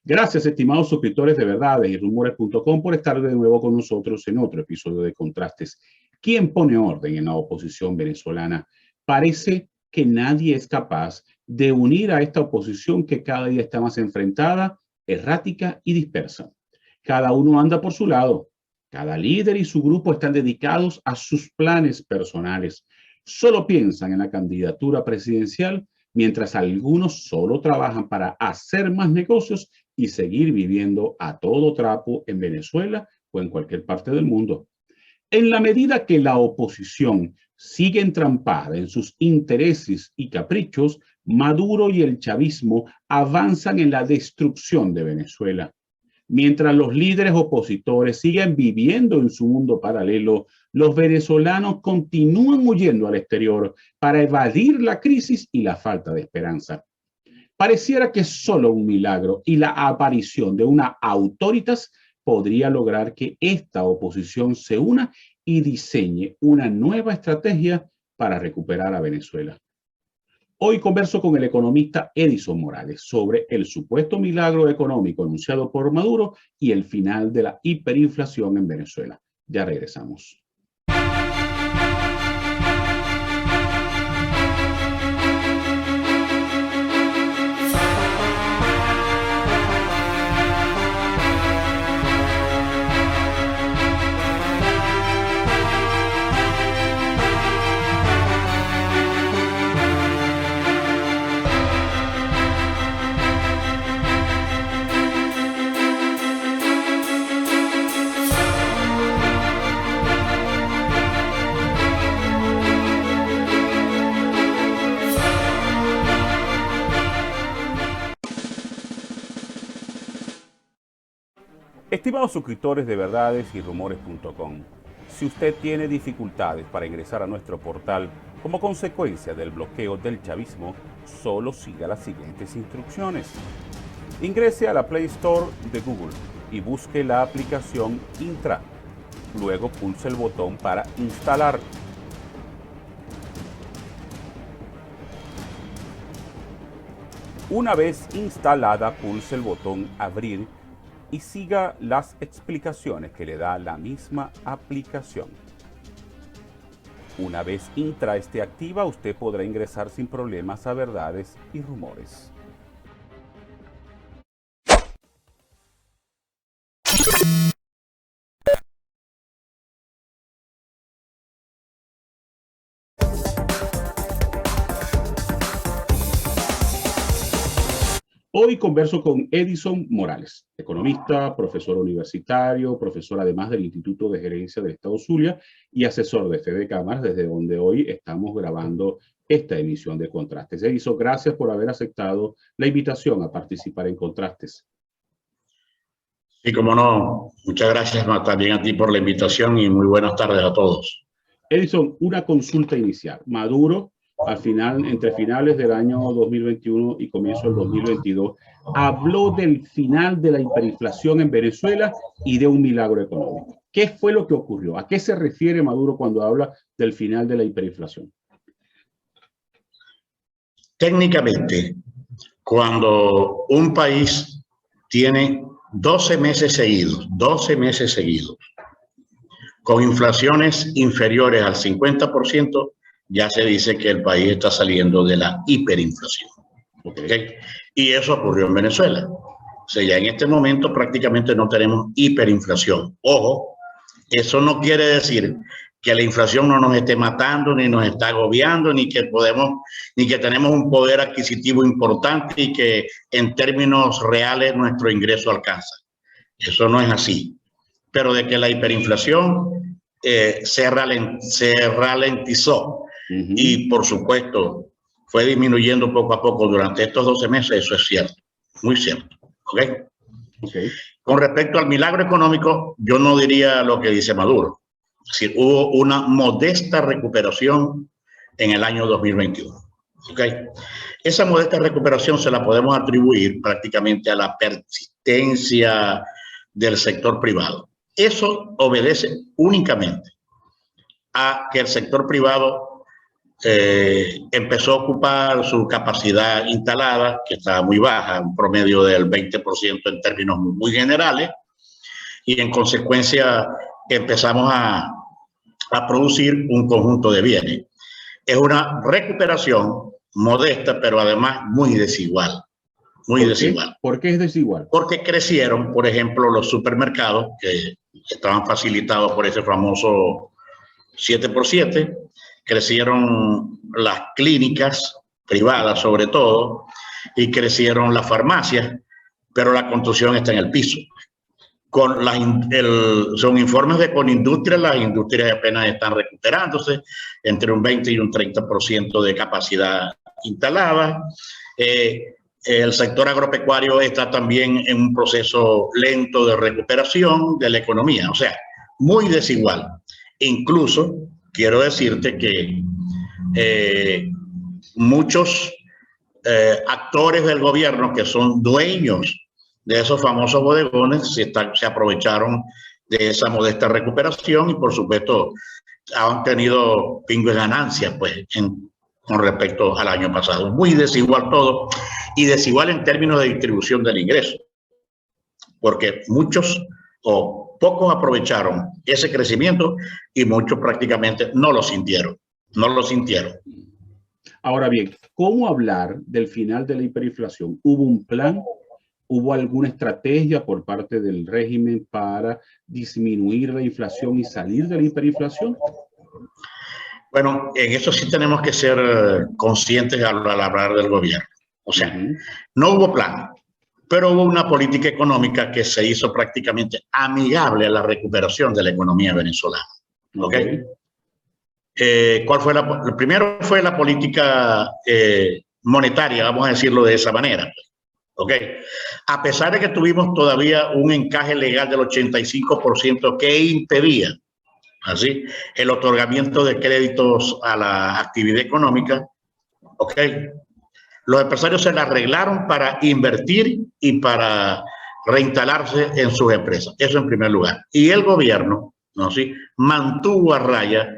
Gracias, estimados suscriptores de Verdades y Rumores.com por estar de nuevo con nosotros en otro episodio de Contrastes. ¿Quién pone orden en la oposición venezolana? Parece que nadie es capaz de unir a esta oposición que cada día está más enfrentada, errática y dispersa. Cada uno anda por su lado. Cada líder y su grupo están dedicados a sus planes personales. Solo piensan en la candidatura presidencial, mientras algunos solo trabajan para hacer más negocios y seguir viviendo a todo trapo en Venezuela o en cualquier parte del mundo. En la medida que la oposición sigue entrampada en sus intereses y caprichos, Maduro y el chavismo avanzan en la destrucción de Venezuela. Mientras los líderes opositores siguen viviendo en su mundo paralelo, los venezolanos continúan huyendo al exterior para evadir la crisis y la falta de esperanza. Pareciera que solo un milagro y la aparición de una autoritas podría lograr que esta oposición se una y diseñe una nueva estrategia para recuperar a Venezuela. Hoy converso con el economista Edison Morales sobre el supuesto milagro económico anunciado por Maduro y el final de la hiperinflación en Venezuela. Ya regresamos. Estimados suscriptores de Verdades y Rumores.com, si usted tiene dificultades para ingresar a nuestro portal como consecuencia del bloqueo del chavismo, solo siga las siguientes instrucciones. Ingrese a la Play Store de Google y busque la aplicación Intra. Luego pulse el botón para instalar. Una vez instalada, pulse el botón Abrir y siga las explicaciones que le da la misma aplicación. Una vez Intra esté activa, usted podrá ingresar sin problemas a Verdades y Rumores. Hoy converso con Edison Morales, economista, profesor universitario, profesor además del Instituto de Gerencia del Estado Zulia y asesor de FB Cámaras, desde donde hoy estamos grabando esta emisión de Contrastes. Edison, gracias por haber aceptado la invitación a participar en Contrastes. Sí, cómo no. Muchas gracias también a ti por la invitación y muy buenas tardes a todos. Edison, una consulta inicial. Maduro, al final, entre finales del año 2021 y comienzo del 2022, habló del final de la hiperinflación en Venezuela y de un milagro económico. ¿Qué fue lo que ocurrió? ¿A qué se refiere Maduro cuando habla del final de la hiperinflación? Técnicamente, cuando un país tiene 12 meses seguidos, con inflaciones inferiores al 50%, ya se dice que el país está saliendo de la hiperinflación. ¿Okay? Y eso ocurrió en Venezuela. O sea, ya en este momento prácticamente no tenemos hiperinflación. Ojo, eso no quiere decir que la inflación no nos esté matando, ni nos está agobiando, ni que tenemos un poder adquisitivo importante y que en términos reales nuestro ingreso alcanza. Eso no es así. Pero de que la hiperinflación se ralentizó y, por supuesto, fue disminuyendo poco a poco durante estos 12 meses, eso es cierto, muy cierto. ¿Okay? Con respecto al milagro económico, yo no diría lo que dice Maduro. Es decir, hubo una modesta recuperación en el año 2021. ¿Okay? Esa modesta recuperación se la podemos atribuir prácticamente a la persistencia del sector privado. Eso obedece únicamente a que el sector privado empezó a ocupar su capacidad instalada, que estaba muy baja, un promedio del 20% en términos muy generales, y en consecuencia empezamos a producir un conjunto de bienes. Es una recuperación modesta, pero además muy desigual. Muy desigual. ¿Por qué es desigual? Porque crecieron, por ejemplo, los supermercados, que estaban facilitados por ese famoso 7x7, crecieron las clínicas privadas sobre todo, y crecieron las farmacias, pero la construcción está en el piso. Son informes de Conindustria, las industrias apenas están recuperándose, entre un 20 y un 30% de capacidad instalada. El sector agropecuario está también en un proceso lento de recuperación de la economía, o sea, muy desigual. Incluso quiero decirte que muchos actores del gobierno que son dueños de esos famosos bodegones se aprovecharon de esa modesta recuperación y por supuesto han tenido pingües ganancias pues, con respecto al año pasado. Muy desigual todo y desigual en términos de distribución del ingreso, porque muchos o pocos aprovecharon ese crecimiento y muchos prácticamente no lo sintieron, no lo sintieron. Ahora bien, ¿cómo hablar del final de la hiperinflación? ¿Hubo un plan? ¿Hubo alguna estrategia por parte del régimen para disminuir la inflación y salir de la hiperinflación? Bueno, en eso sí tenemos que ser conscientes al hablar del gobierno. O sea, no hubo plan, pero hubo una política económica que se hizo prácticamente amigable a la recuperación de la economía venezolana. ¿Okay? ¿Cuál fue primero fue la política monetaria, vamos a decirlo de esa manera. Okay. A pesar de que tuvimos todavía un encaje legal del 85% que impedía así el otorgamiento de créditos a la actividad económica, okay, los empresarios se la arreglaron para invertir y para reinstalarse en sus empresas. Eso en primer lugar. Y el gobierno, ¿no? ¿Sí? mantuvo a raya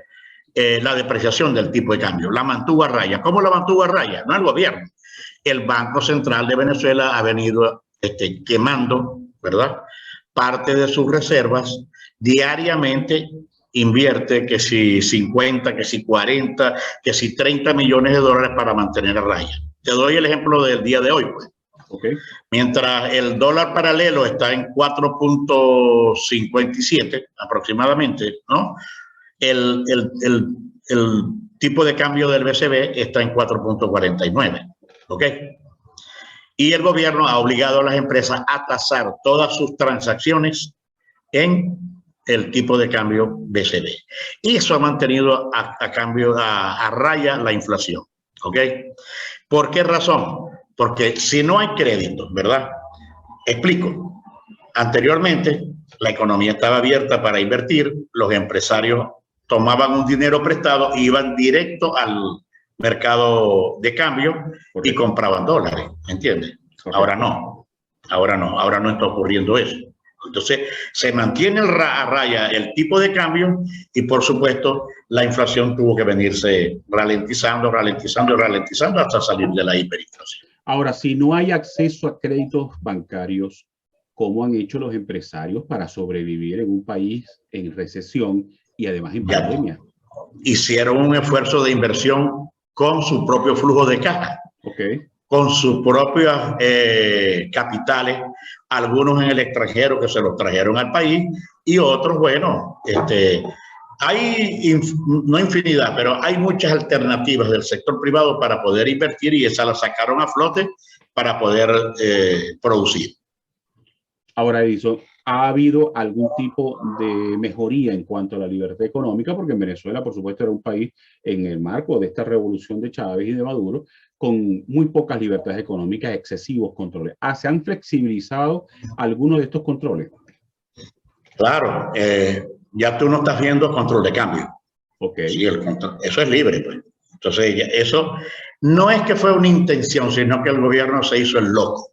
la depreciación del tipo de cambio. La mantuvo a raya. ¿Cómo la mantuvo a raya? No el gobierno. El Banco Central de Venezuela ha venido quemando, ¿verdad?, parte de sus reservas. Diariamente invierte que si 50, que si 40, que si 30 millones de dólares para mantener a raya. Te doy el ejemplo del día de hoy, pues. Okay. Mientras el dólar paralelo está en 4.57 aproximadamente, ¿no? El tipo de cambio del BCB está en 4.49. ¿Ok? Y el gobierno ha obligado a las empresas a tasar todas sus transacciones en el tipo de cambio BCB. Y eso ha mantenido a raya la inflación. ¿Ok? ¿Por qué razón? Porque si no hay crédito, ¿verdad? Explico. Anteriormente, la economía estaba abierta para invertir, los empresarios tomaban un dinero prestado e iban directo al mercado de cambio. Correcto. Y compraban dólares, ¿entiendes? Correcto. Ahora no está ocurriendo eso. Entonces, se mantiene a raya el tipo de cambio y, por supuesto, la inflación tuvo que venirse ralentizando hasta salir de la hiperinflación. Ahora, si no hay acceso a créditos bancarios, ¿cómo han hecho los empresarios para sobrevivir en un país en recesión y además en pandemia? Hicieron un esfuerzo de inversión con su propio flujo de caja, okay, con sus propios capitales, algunos en el extranjero que se los trajeron al país y otros, bueno, hay no infinidad, pero hay muchas alternativas del sector privado para poder invertir y esas las sacaron a flote para poder producir. Ahora, Edison, ¿ha habido algún tipo de mejoría en cuanto a la libertad económica? Porque en Venezuela, por supuesto, era un país en el marco de esta revolución de Chávez y de Maduro, con muy pocas libertades económicas, excesivos controles. ¿Se han flexibilizado algunos de estos controles? Claro, ya tú no estás viendo control de cambio. Okay. Sí, eso es libre, pues. Entonces, eso no es que fue una intención, sino que el gobierno se hizo el loco.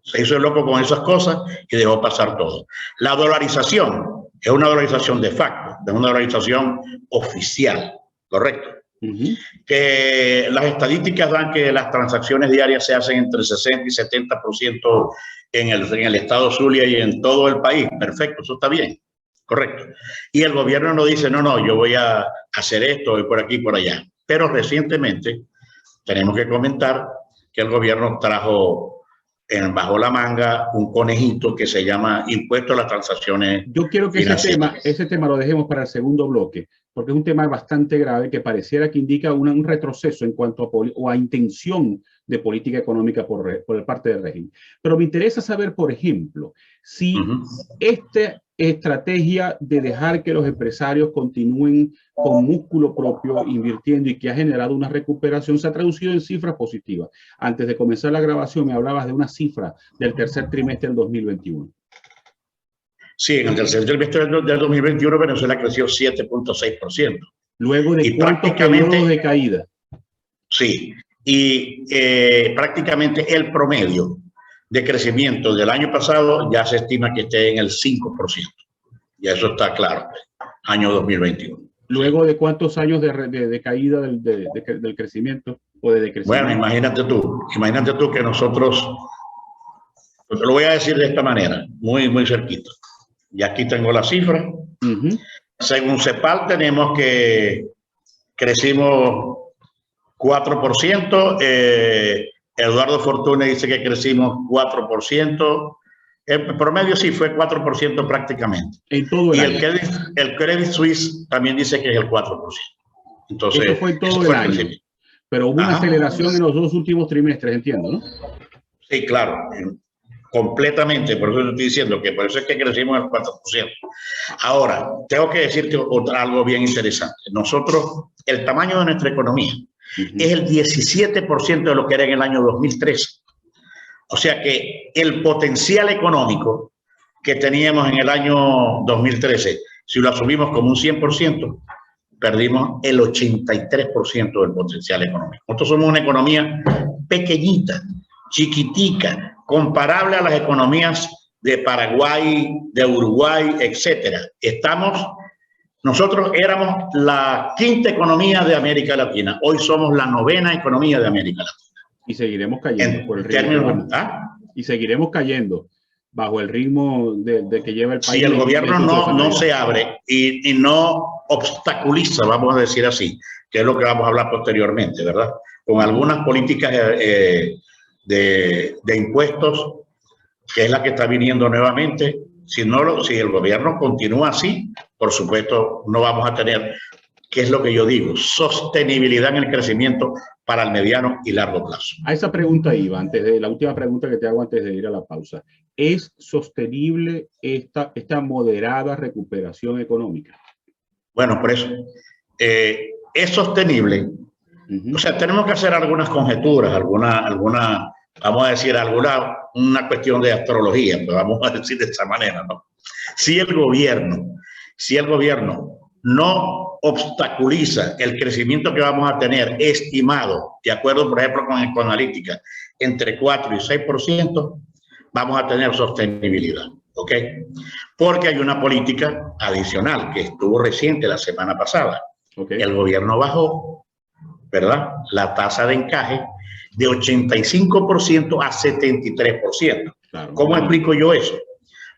Se hizo el loco con esas cosas y dejó pasar todo. La dolarización es una dolarización de facto, es una dolarización oficial, ¿correcto? que las estadísticas dan que las transacciones diarias se hacen entre 60 y 70% en el estado Zulia y en todo el país. Perfecto, eso está bien, correcto. Y el gobierno no dice, no, yo voy a hacer esto y por aquí y por allá. Pero recientemente tenemos que comentar que el gobierno trajo bajo la manga un conejito que se llama impuesto a las transacciones. Yo quiero que ese tema lo dejemos para el segundo bloque, porque es un tema bastante grave que pareciera que indica un retroceso en cuanto a intención de política económica por parte del régimen. Pero me interesa saber, por ejemplo, si esta estrategia de dejar que los empresarios continúen con músculo propio invirtiendo y que ha generado una recuperación se ha traducido en cifras positivas. Antes de comenzar la grabación me hablabas de una cifra del tercer trimestre del 2021. Sí, en el tercer trimestre del 2021 Venezuela creció 7.6%. Luego de cuántos periodos de caída. Sí, y prácticamente el promedio de crecimiento del año pasado ya se estima que esté en el 5%. Y eso está claro, año 2021. ¿Luego de cuántos años de caída del crecimiento o de decrecimiento? Bueno, imagínate tú que nosotros, te lo voy a decir de esta manera, muy cerquita. Y aquí tengo la cifra. Según CEPAL tenemos que crecimos 4%. Eduardo Fortuna dice que crecimos 4%. El promedio sí fue 4% prácticamente. En todo el año. Y el Credit Suisse también dice que es el 4%. Entonces, eso fue en todo el año. Pero hubo una aceleración en los dos últimos trimestres, entiendo, ¿no? Sí, claro. Completamente. Por eso estoy diciendo que por eso es que crecimos el 4%. Ahora, tengo que decirte algo bien interesante. Nosotros, el tamaño de nuestra economía es el 17% de lo que era en el año 2013. O sea que el potencial económico que teníamos en el año 2013, si lo asumimos como un 100%, perdimos el 83% del potencial económico. Nosotros somos una economía pequeñita, chiquitica, comparable a las economías de Paraguay, de Uruguay, etcétera. Nosotros éramos la quinta economía de América Latina. Hoy somos la novena economía de América Latina. Y seguiremos cayendo por el ritmo. Y seguiremos cayendo bajo el ritmo de que lleva el país. Si el gobierno no se abre y no obstaculiza, vamos a decir así, que es lo que vamos a hablar posteriormente, ¿verdad? Con algunas políticas de impuestos, que es la que está viniendo nuevamente. Si el gobierno continúa así, por supuesto, no vamos a tener, ¿qué es lo que yo digo? Sostenibilidad en el crecimiento para el mediano y largo plazo. A esa pregunta iba, la última pregunta que te hago antes de ir a la pausa. ¿Es sostenible esta moderada recuperación económica? Bueno, por eso, es sostenible. O sea, tenemos que hacer algunas conjeturas, alguna vamos a decir, una cuestión de astrología, pues vamos a decir de esta manera, ¿no? Si el gobierno no obstaculiza el crecimiento que vamos a tener estimado, de acuerdo, por ejemplo, con Ecoanalítica, entre 4 y 6%, vamos a tener sostenibilidad, ¿ok? Porque hay una política adicional que estuvo reciente la semana pasada. Okay. El gobierno bajó, ¿verdad?, la tasa de encaje de 85% a 73%. Claro, ¿cómo explico yo eso?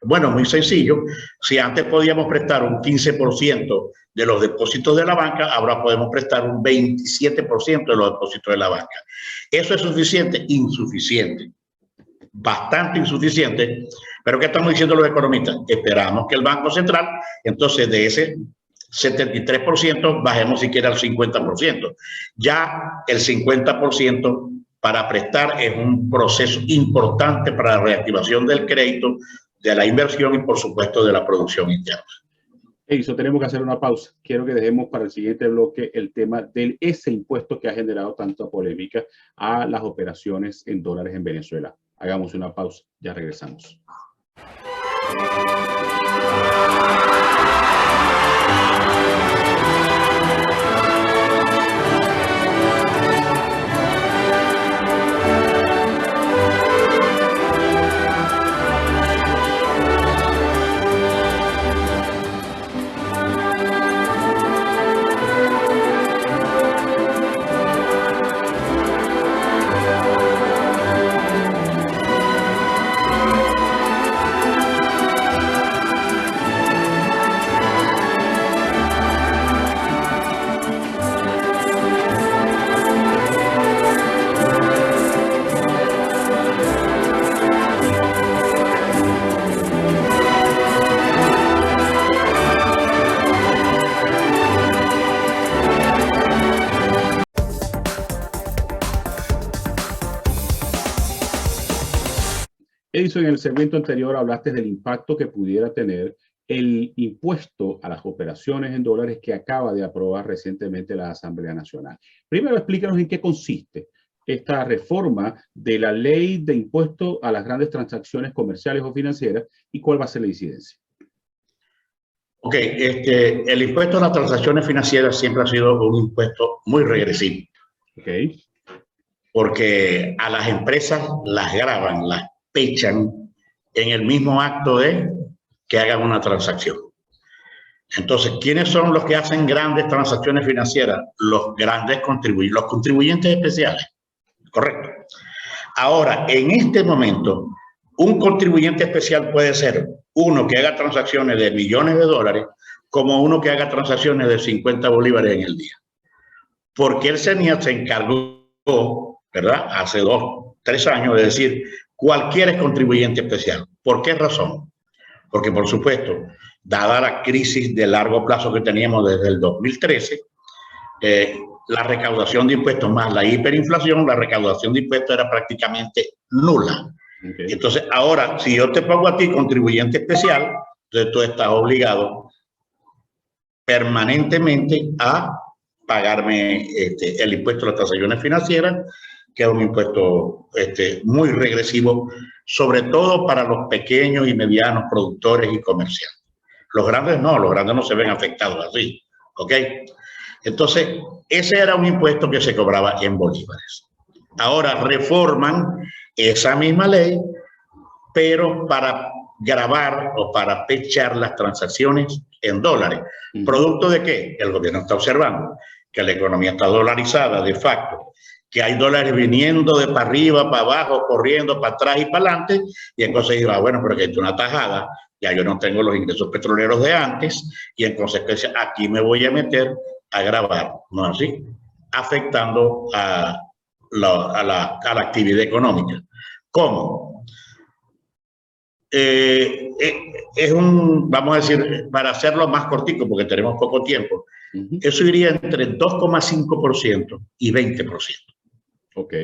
Bueno, muy sencillo. Si antes podíamos prestar un 15% de los depósitos de la banca, ahora podemos prestar un 27% de los depósitos de la banca. ¿Eso es suficiente? Insuficiente. Bastante insuficiente. ¿Pero qué estamos diciendo los economistas? Esperamos que el Banco Central, entonces, de ese 73%, bajemos siquiera al 50%. Ya el 50% para prestar es un proceso importante para la reactivación del crédito, de la inversión y, por supuesto, de la producción interna. Eso tenemos que hacer una pausa. Quiero que dejemos para el siguiente bloque el tema de ese impuesto que ha generado tanta polémica a las operaciones en dólares en Venezuela. Hagamos una pausa, ya regresamos. Edison, en el segmento anterior hablaste del impacto que pudiera tener el impuesto a las operaciones en dólares que acaba de aprobar recientemente la Asamblea Nacional. Primero, explícanos en qué consiste esta reforma de la ley de impuesto a las grandes transacciones comerciales o financieras y cuál va a ser la incidencia. Ok, el impuesto a las transacciones financieras siempre ha sido un impuesto muy regresivo. Okay. Porque a las empresas las graban, las pechan en el mismo acto de que hagan una transacción. Entonces, ¿quiénes son los que hacen grandes transacciones financieras? Los grandes contribuyentes, los contribuyentes especiales. Correcto. Ahora, en este momento, un contribuyente especial puede ser uno que haga transacciones de millones de dólares como uno que haga transacciones de 50 bolívares en el día. Porque el CENIAT se encargó, ¿verdad? Hace 2, 3 años de decir, cualquiera es contribuyente especial. ¿Por qué razón? Porque, por supuesto, dada la crisis de largo plazo que teníamos desde el 2013, la recaudación de impuestos más la hiperinflación, la recaudación de impuestos era prácticamente nula. Okay. Entonces, ahora, si yo te pongo a ti contribuyente especial, entonces tú estás obligado permanentemente a pagarme el impuesto a las transacciones financieras, que es un impuesto muy regresivo, sobre todo para los pequeños y medianos productores y comerciantes. Los grandes no se ven afectados así, ¿ok? Entonces, ese era un impuesto que se cobraba en bolívares. Ahora reforman esa misma ley, pero para gravar o para pechar las transacciones en dólares. ¿Producto de qué? El gobierno está observando que la economía está dolarizada de facto, que hay dólares viniendo de para arriba, para abajo, corriendo para atrás y para adelante, y entonces digo, bueno, pero que es una tajada, ya yo no tengo los ingresos petroleros de antes, y en consecuencia aquí me voy a meter a grabar, ¿no es así? Afectando a la actividad económica. ¿Cómo? Es vamos a decir, para hacerlo más cortico, porque tenemos poco tiempo, eso iría entre 2,5% y 20%. Ok.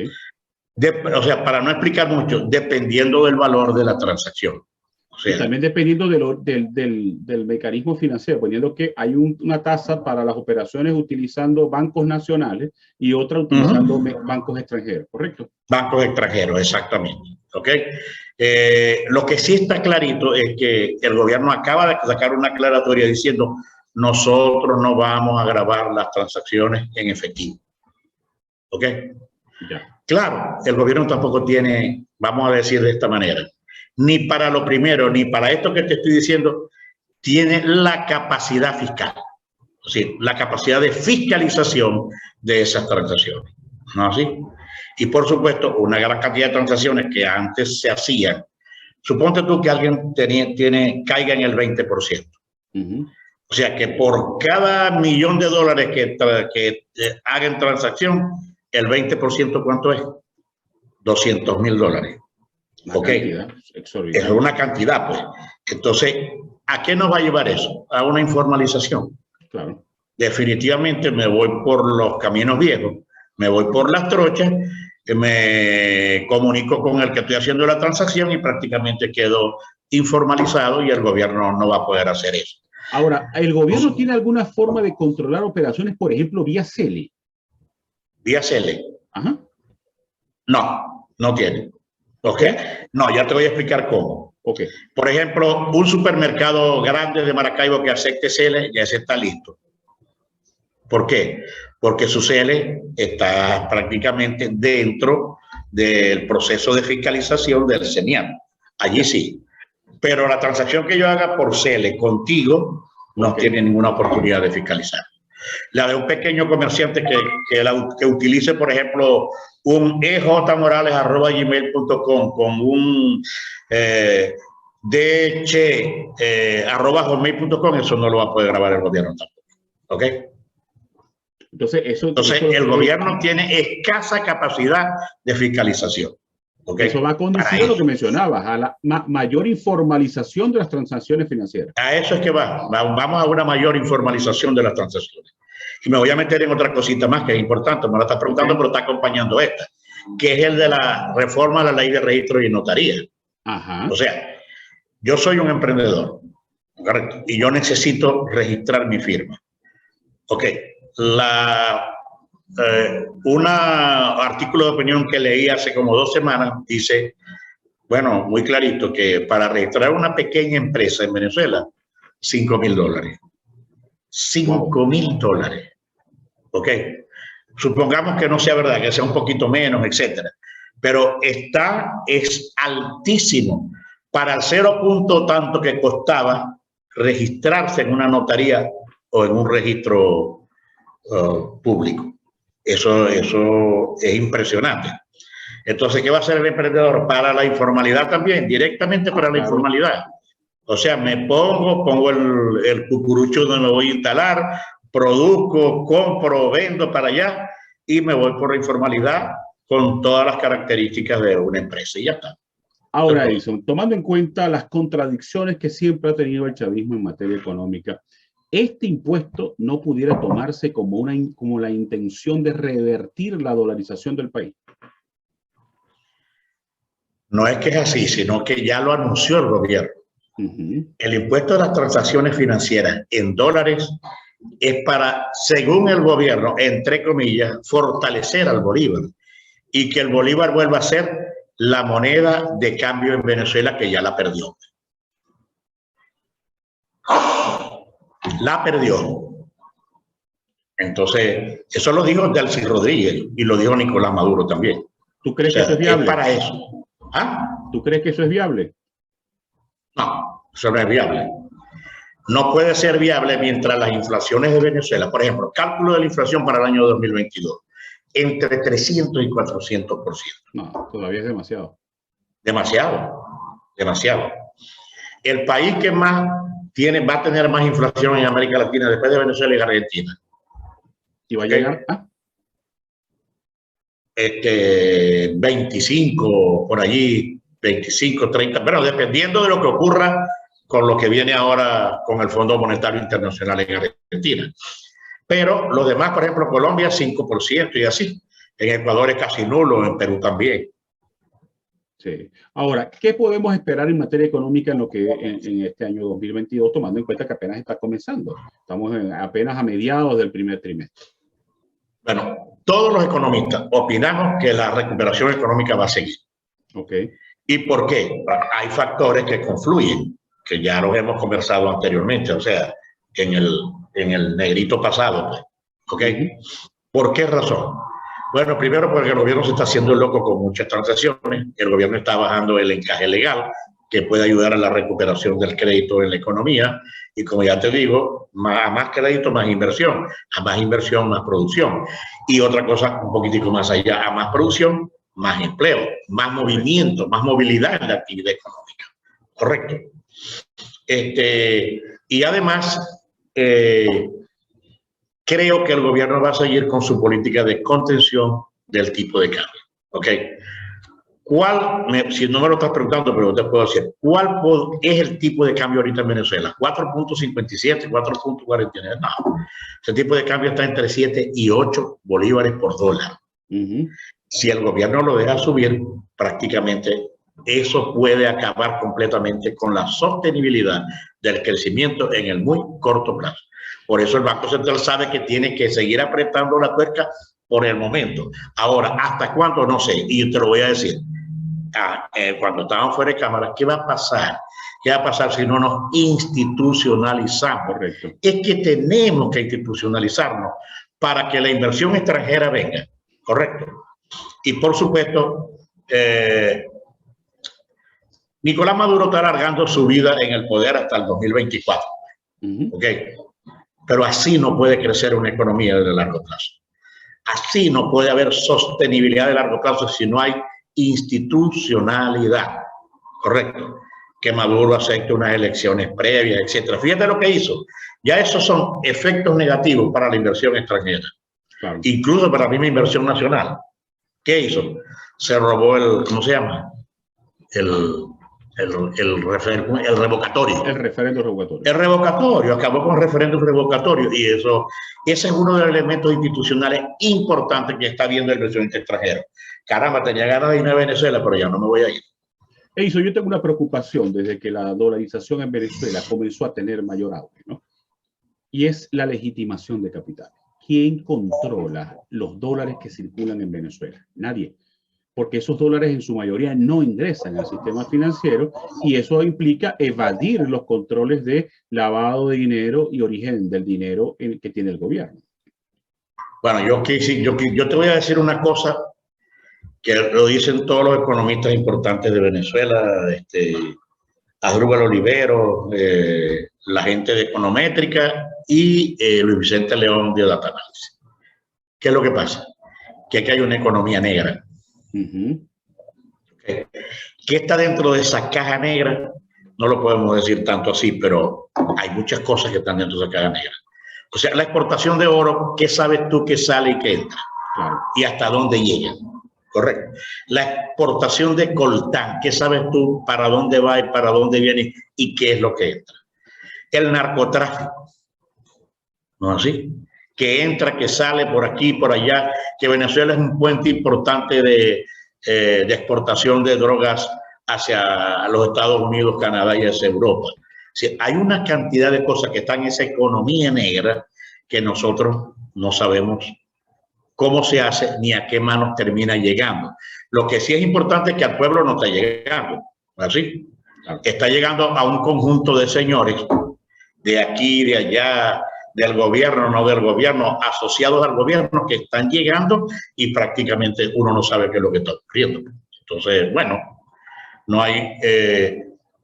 O sea, para no explicar mucho, dependiendo del valor de la transacción. O sea, y también dependiendo del mecanismo financiero, poniendo que hay una tasa para las operaciones utilizando bancos nacionales y otra utilizando bancos extranjeros, ¿correcto? Bancos extranjeros, exactamente. ¿Ok? Lo que sí está clarito es que el gobierno acaba de sacar una aclaratoria diciendo nosotros no vamos a gravar las transacciones en efectivo. ¿Ok? Ya. Claro, el gobierno tampoco tiene, vamos a decir de esta manera, ni para lo primero, ni para esto que te estoy diciendo, tiene la capacidad fiscal. Es decir, la capacidad de fiscalización de esas transacciones. ¿No así? Y por supuesto, una gran cantidad de transacciones que antes se hacían. Suponte tú que alguien caiga en el 20%. O sea que por cada $1.000.000 que hagan transacción, el 20% ¿cuánto es? $200.000. Ok, es una cantidad, pues. Entonces, ¿a qué nos va a llevar eso? A una informalización. Claro. Definitivamente me voy por los caminos viejos, me voy por las trochas, me comunico con el que estoy haciendo la transacción y prácticamente quedo informalizado y el gobierno no va a poder hacer eso. Ahora, ¿el gobierno tiene alguna forma de controlar operaciones, por ejemplo, vía CELE? ¿Vía CELE? Ajá. No, no tiene. ¿Ok? No, ya te voy a explicar cómo. Ok. Por ejemplo, un supermercado grande de Maracaibo que acepte CELE, ya ese está listo. ¿Por qué? Porque su CELE está prácticamente dentro del proceso de fiscalización del CENIAT. Allí sí. Pero la transacción que yo haga por CELE contigo no tiene ninguna oportunidad de fiscalizar. La de un pequeño comerciante que utilice, por ejemplo, un ejmorales@gmail.com con un dche@hotmail.com, eso no lo va a poder grabar el gobierno tampoco. ¿Ok? Entonces el gobierno tiene escasa capacidad de fiscalización. ¿Okay? Eso va a conducir a lo que mencionabas, a la mayor informalización de las transacciones financieras. A eso es que vamos a una mayor informalización de las transacciones. Y me voy a meter en otra cosita más que es importante, me la está preguntando, pero está acompañando esta, que es el de la reforma a la ley de registro y notaría. Ajá. O sea, yo soy un emprendedor, correcto, y yo necesito registrar mi firma. Ok, un artículo de opinión que leí hace como 2 semanas dice, bueno, muy clarito, que para registrar una pequeña empresa en Venezuela, $5.000. $5.000. Ok, supongamos que no sea verdad, que sea un poquito menos, etcétera. Pero es altísimo para el 0 punto tanto que costaba registrarse en una notaría o en un registro público. Eso es impresionante. Entonces, ¿qué va a hacer el emprendedor? Para la informalidad también, directamente para la informalidad. O sea, pongo el cucurucho donde me voy a instalar, produzco, compro, vendo para allá y me voy por la informalidad con todas las características de una empresa y ya está. Ahora, Edison, tomando en cuenta las contradicciones que siempre ha tenido el chavismo en materia económica, ¿este impuesto no pudiera tomarse como la intención de revertir la dolarización del país? No es que es así, sino que ya lo anunció el gobierno. El impuesto de las transacciones financieras en dólares es para, según el gobierno, entre comillas, fortalecer al bolívar y que el bolívar vuelva a ser la moneda de cambio en Venezuela, que ya la perdió. La perdió. Entonces, eso lo dijo Delcy Rodríguez y lo dijo Nicolás Maduro también. ¿Tú crees que eso es viable? Es para eso. ¿Ah? ¿Tú crees que eso es viable? No, eso no es viable. No puede ser viable mientras las inflaciones de Venezuela, por ejemplo, cálculo de la inflación para el año 2022, entre 300 y 400%. No, todavía es demasiado. Demasiado, demasiado. El país que más va a tener más inflación en América Latina después de Venezuela es Argentina. ¿Y va a llegar a? 25, por allí, 25, 30, pero dependiendo de lo que ocurra con lo que viene ahora con el Fondo Monetario Internacional en Argentina. Pero los demás, por ejemplo, Colombia 5% y así. En Ecuador es casi nulo, en Perú también. Sí. Ahora, ¿qué podemos esperar en materia económica en este año 2022, tomando en cuenta que apenas está comenzando? Estamos apenas a mediados del primer trimestre. Bueno, todos los economistas opinamos que la recuperación económica va a seguir. Okay. ¿Y por qué? Hay factores que confluyen, que ya los hemos conversado anteriormente, o sea, en el negrito pasado. Pues. ¿Ok? ¿Por qué razón? Bueno, primero porque el gobierno se está haciendo loco con muchas transacciones, el gobierno está bajando el encaje legal, que puede ayudar a la recuperación del crédito en la economía, y como ya te digo, a más crédito, más inversión, a más inversión, más producción. Y otra cosa, un poquitico más allá, a más producción, más empleo, más movimiento, más movilidad en la actividad económica. Correcto. Y además, creo que el gobierno va a seguir con su política de contención del tipo de cambio. ¿Ok? Si no me lo estás preguntando, pero te puedo decir, ¿cuál es el tipo de cambio ahorita en Venezuela? 4.57, 4.49. No, ese tipo de cambio está entre 7 y 8 bolívares por dólar. Si el gobierno lo deja subir, prácticamente eso puede acabar completamente con la sostenibilidad del crecimiento en el muy corto plazo. Por eso el Banco Central sabe que tiene que seguir apretando la tuerca por el momento. Ahora, ¿hasta cuándo? No sé. Y yo te lo voy a decir. Cuando estaban fuera de cámara, ¿qué va a pasar? ¿Qué va a pasar si no nos institucionalizamos? Correcto. Es que tenemos que institucionalizarnos para que la inversión extranjera venga. Correcto. Y por supuesto, Nicolás Maduro está alargando su vida en el poder hasta el 2024. ¿Ok? Pero así no puede crecer una economía de largo plazo. Así no puede haber sostenibilidad de largo plazo si no hay institucionalidad. Correcto. Que Maduro acepte unas elecciones previas, etcétera. Fíjate lo que hizo. Ya esos son efectos negativos para la inversión extranjera. Claro. Incluso para la misma inversión nacional. ¿Qué hizo? Se robó ¿cómo se llama? El revocatorio. El referéndum revocatorio. El revocatorio, acabó con el referéndum revocatorio y ese es uno de los elementos institucionales importantes que está viendo el inversionista extranjero. Caramba, tenía ganas de irme a Venezuela, pero ya no me voy a ir. Edison, yo tengo una preocupación desde que la dolarización en Venezuela comenzó a tener mayor auge, ¿no? Y es la legitimación de capitales. ¿Quién controla los dólares que circulan en Venezuela? Nadie. Porque esos dólares en su mayoría no ingresan al sistema financiero y eso implica evadir los controles de lavado de dinero y origen del dinero que tiene el gobierno. Bueno, yo te voy a decir una cosa que lo dicen todos los economistas importantes de Venezuela, Asdrúbal Olivero, la gente de Econométrica y Luis Vicente León de Data Analysis. ¿Qué es lo que pasa? Que aquí hay una economía negra. ¿Okay? ¿Qué está dentro de esa caja negra? No lo podemos decir tanto así, pero hay muchas cosas que están dentro de esa caja negra. O sea, la exportación de oro, ¿qué sabes tú que sale y que entra? Claro. Y hasta dónde llega. Correcto. La exportación de coltán, ¿qué sabes tú para dónde va y para dónde viene y qué es lo que entra? El narcotráfico, ¿no es así? Que entra, que sale por aquí, por allá, que Venezuela es un puente importante de exportación de drogas hacia los Estados Unidos, Canadá y hacia Europa. Sí, hay una cantidad de cosas que están en esa economía negra que nosotros no sabemos cómo se hace ni a qué manos termina llegando. Lo que sí es importante es que al pueblo no está llegando, ¿así? Está llegando a un conjunto de señores de aquí, de allá, del gobierno, no del gobierno, asociados al gobierno, que están llegando y prácticamente uno no sabe qué es lo que está ocurriendo. Entonces, bueno, no hay...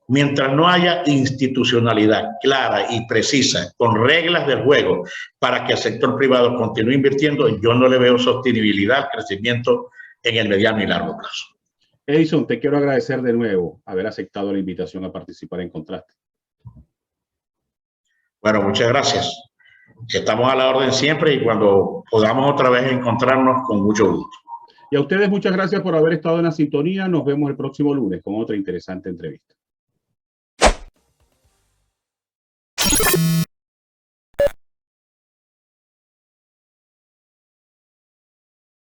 mientras no haya institucionalidad clara y precisa, con reglas del juego, para que el sector privado continúe invirtiendo, yo no le veo sostenibilidad, crecimiento en el mediano y largo plazo. Edison, te quiero agradecer de nuevo haber aceptado la invitación a participar en Contraste. Bueno, muchas gracias. Estamos a la orden siempre y cuando podamos otra vez encontrarnos, con mucho gusto. Y a ustedes muchas gracias por haber estado en la sintonía. Nos vemos el próximo lunes con otra interesante entrevista.